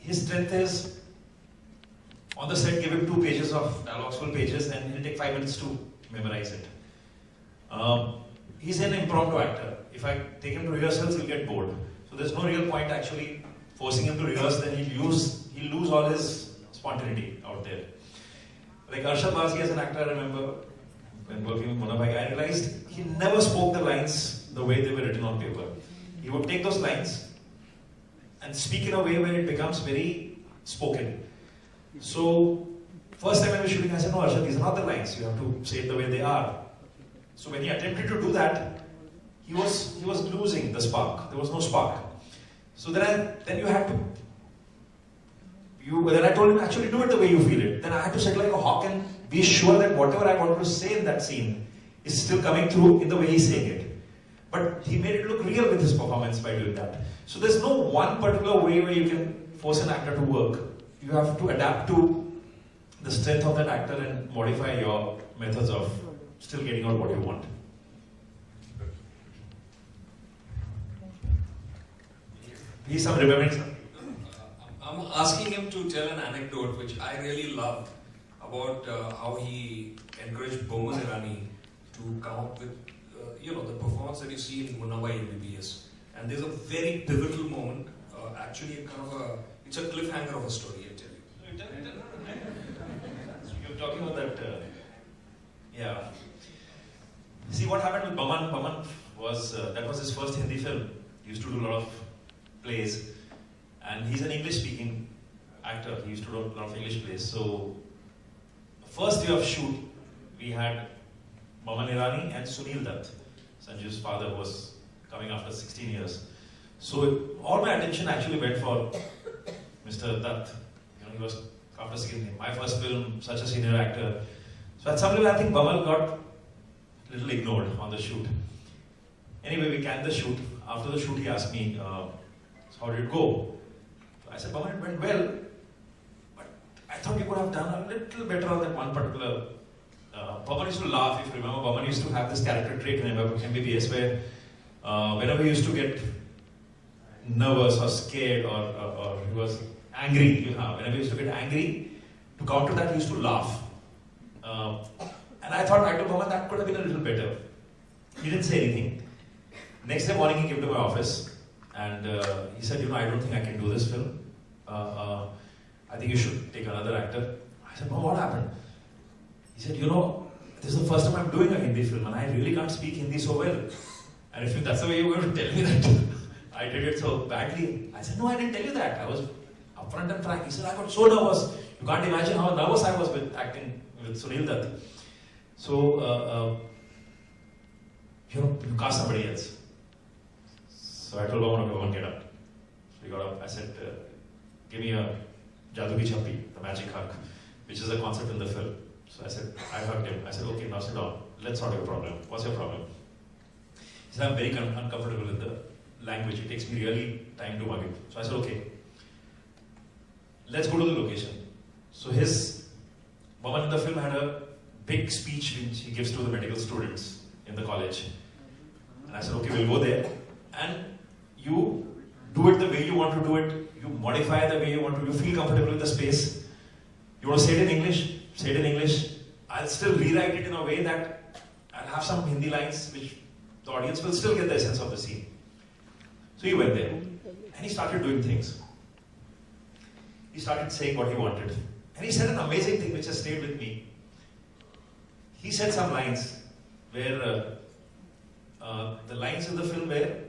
his strength is, on the set, give him 2 pages of dialogues, full pages, and he'll take 5 minutes to memorize it. He's an impromptu actor. If I take him to rehearsals, he'll get bored. So there's no real point actually forcing him to rehearse, then he'll lose all his spontaneity out there. Like Arshad Basi as an actor, I remember, when working with Munna Bhai, I realized he never spoke the lines the way they were written on paper. He would take those lines and speak in a way where it becomes very spoken. So, first time I was shooting, I said, no Arshad, these are not the lines, you have to say it the way they are. So when he attempted to do that, he was losing the spark. There was no spark. So then you had to, then I told him, actually do it the way you feel it. Then I had to sit like a hawk and be sure that whatever I want to say in that scene is still coming through in the way he's saying it. But he made it look real with his performance by doing that. So there's no one particular way where you can force an actor to work. You have to adapt to the strength of that actor and modify your methods of still getting out what you want. He's some remembering something. I'm asking him to tell an anecdote which I really love about how he encouraged Hirani to come up with the performance that you see in Munna Bhai MBBS. And there's a very pivotal moment, actually it's a cliffhanger of a story, I tell you. You're talking about that, yeah. See what happened with Baman. Baman was, that was his first Hindi film. He used to do a lot of plays. And he's an English-speaking actor. He used to do a lot of English plays. So, the first day of shoot, we had Hirani and Sunil Dutt, Sanju's father, who was coming after 16 years. So, all my attention actually went for Mr. Dutt. He was after 16. My first film, such a senior actor. So, at some level, I think Baman got a little ignored on the shoot. Anyway, we canned the shoot. After the shoot, he asked me, so how did it go? I said, Baman, it went well, but I thought you could have done a little better on that one particular. Baman used to laugh, if you remember. Baman used to have this character trait in MBBS where whenever he used to get nervous or scared or he was angry, whenever he used to get angry, to counter that, he used to laugh. And I thought, I told Baman, that could have been a little better. He didn't say anything. Next day morning, he came to my office and he said, I don't think I can do this film. I think you should take another actor. I said, what happened? He said, this is the first time I'm doing a Hindi film and I really can't speak Hindi so well. And if that's the way you're going to tell me that I did it so badly, I said, no, I didn't tell you that. I was upfront and frank. He said, I got so nervous. You can't imagine how nervous I was with acting with Sunil Dutt. So, you cast somebody else. So I told Baman, okay, Baman, get up. So he got up. I said, give me a Jadoo Ki Chappi, the magic hug, which is a concept in the film. So I said, I hugged him. I said, okay, now sit down. Let's sort your problem. What's your problem? He said, I'm very uncomfortable with the language. It takes me really time to mug it. So I said, okay, let's go to the location. So Baman in the film had a big speech which he gives to the medical students in the college. And I said, okay, we'll go there. And you do it the way you want to do it. You modify the way you want to. You feel comfortable with the space. You want to say it in English? Say it in English. I'll still rewrite it in a way that I'll have some Hindi lines which the audience will still get the essence of the scene. So he went there. And he started doing things. He started saying what he wanted. And he said an amazing thing which has stayed with me. He said some lines where the lines in the film where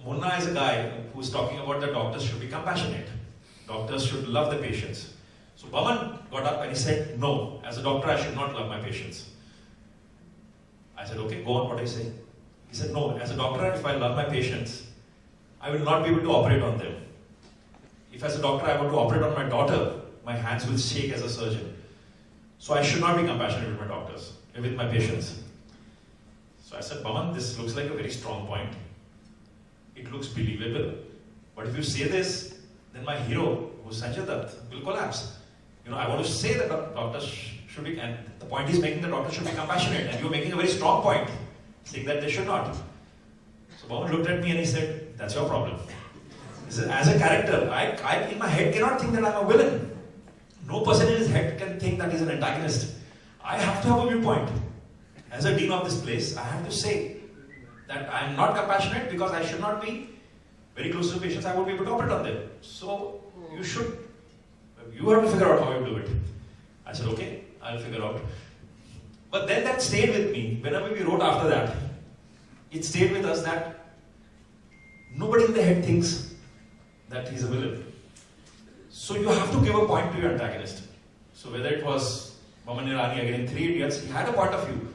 Munna is a guy who's talking about that doctors should be compassionate. Doctors should love the patients. So Baman got up and he said, no, as a doctor I should not love my patients. I said, okay, go on, what are you saying? He said, no, as a doctor if I love my patients, I will not be able to operate on them. If as a doctor I want to operate on my daughter, my hands will shake as a surgeon. So I should not be compassionate with my doctors, with my patients. So I said, Baman, this looks like a very strong point. It looks believable. But if you say this, then my hero, who's Sanjay Dutt, will collapse. I want to say that doctors should be, and the point he's making, the doctors should be compassionate, and you're making a very strong point, saying that they should not. So Baman looked at me and he said, that's your problem. As a character, I in my head cannot think that I'm a villain. No person in his head can think that he's an antagonist. I have to have a viewpoint. As a dean of this place, I have to say that I am not compassionate because I should not be very close to patients. I won't be able to operate on them. So you have to figure out how you do it. I said, okay, I'll figure out. But then that stayed with me. Whenever we wrote after that, it stayed with us that nobody in the head thinks that he's a villain. So you have to give a point to your antagonist. So whether it was Boman Hirani again in 3 Idiots, he had a point of view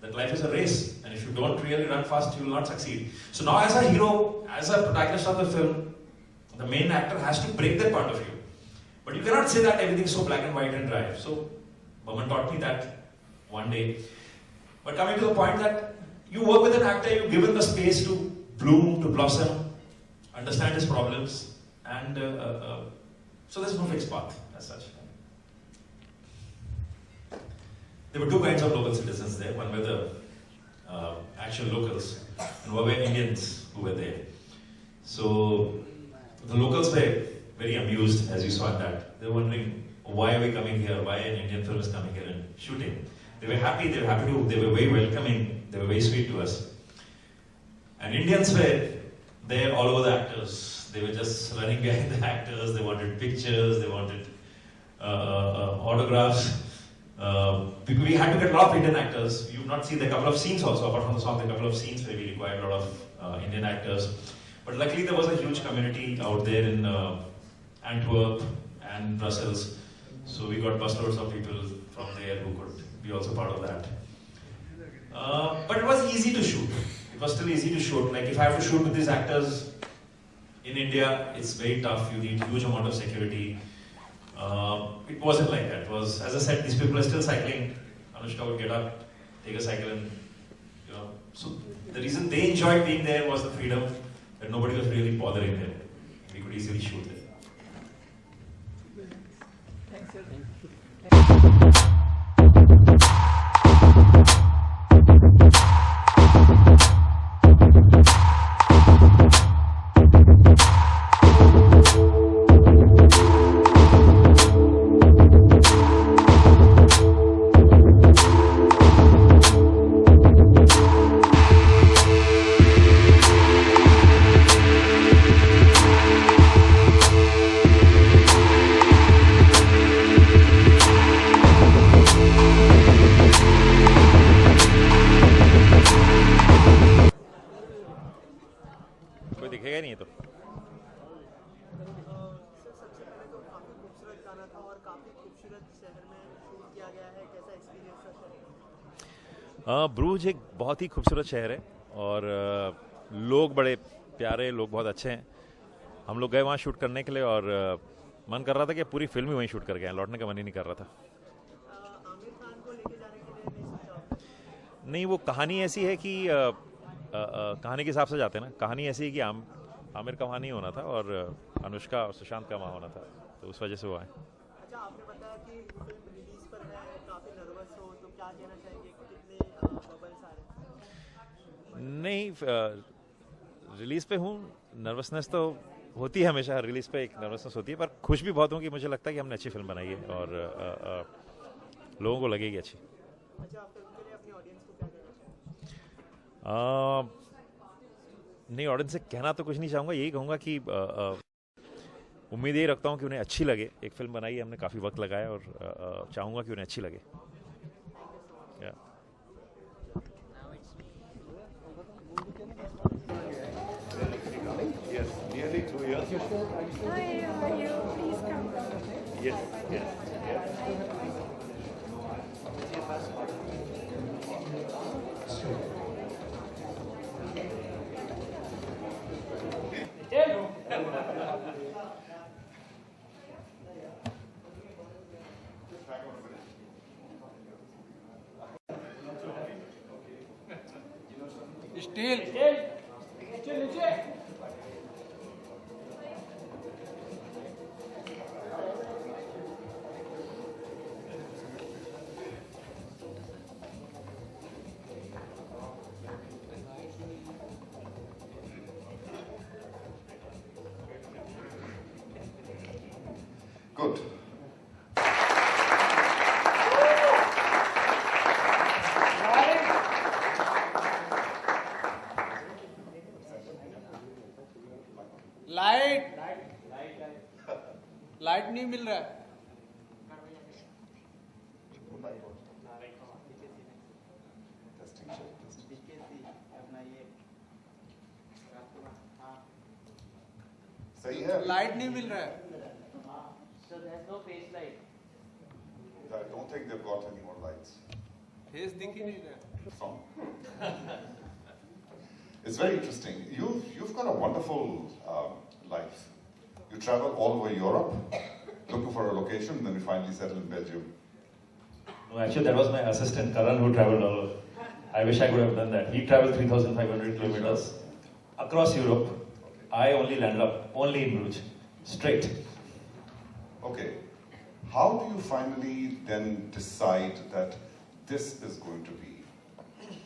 that life is a race, and if you don't really run fast, you will not succeed. So now as a hero, as a protagonist of the film, the main actor has to break that point of view. But you cannot say that everything is so black and white and dry. So Boman taught me that one day. But coming to the point that you work with an actor, you give him the space to bloom, to blossom, understand his problems, and so there's no fixed path as such. There were 2 kinds of local citizens there. One were the actual locals, and one were Indians who were there. So the locals were very amused, as you saw in that. They were wondering, why are we coming here? Why an Indian film is coming here and shooting? They were happy. They were very welcoming. They were very sweet to us. And Indians were there all over the actors. They were just running behind the actors. They wanted pictures. They wanted autographs. We had to get a lot of Indian actors. You've not seen the couple of scenes also, apart from the song, the couple of scenes where we required a lot of Indian actors. But luckily there was a huge community out there in Antwerp and Brussels. So we got busloads of people from there who could be also part of that. But it was easy to shoot. It was still easy to shoot. Like if I have to shoot with these actors in India, it's very tough. You need huge amount of security. It wasn't like that. It was, as I said, these people are still cycling. Anushka would get up, take a cycle, and So the reason they enjoyed being there was the freedom that nobody was really bothering them. We could easily shoot them. Thanks, sir. ब्रूज एक बहुत ही खूबसूरत शहर है और लोग बड़े प्यारे, लोग बहुत अच्छे हैं. हम लोग गए वहाँ शूट करने के लिए और मन कर रहा था कि पूरी फिल्म ही वहीं शूट कर गए. लौटने का मन ही नहीं कर रहा था. नहीं, वो कहानी ऐसी है कि कहानी के हिसाब से जाते हैं ना. कहानी ऐसी है कि आमिर का वहाँ नहीं होना था और अनुष्का और सुशांत का वहाँ होना था, तो उस वजह से वो आए. अच्छा, आपने बताया कि फिल्म रिलीज पर है, काफी नर्वस हो, तो क्या कहना चाहेंगे, कितने बबल्स आ रहे हैं? नहीं, रिलीज पे हूँ. नर्वसनेस तो होती है हमेशा, हर रिलीज पे एक नर्वसनेस होती है, पर खुश भी बहुत हूँ कि मुझे लगता है कि हमने अच्छी फिल्म बनाई है और लोगों को लगेगी अच्छी. अच्छा, फिल्म के लिए अपनी ऑडियंस को क्या कहना चाहेंगे? नहीं, ऑडियंस से कहना तो कुछ नहीं चाहूँगा. यही कहूँगा कि उम्मीद यही रखता हूँ कि उन्हें अच्छी लगे. एक फिल्म बनाई है, हमने काफ़ी वक्त लगाया और चाहूँगा कि उन्हें अच्छी लगे. Yes, nearly 2 years. Hi, how are you? Please come. Yes, yes, yes. Still. Good. Light light नहीं मिल रहा है सही है लाइट नहीं मिल रहा है So there's no face light. I don't think they've got any more lights. Face दिख ही नहीं रहा From. It's very interesting. You've got a wonderful life. You travel all over Europe, looking for a location, and then you finally settle in Belgium. No, actually, that was my assistant, Karan, who traveled all over. I wish I could have done that. He traveled 3,500 kilometers across Europe. I only landed up only in Bruges, straight. Okay. How do you finally then decide that this is going to be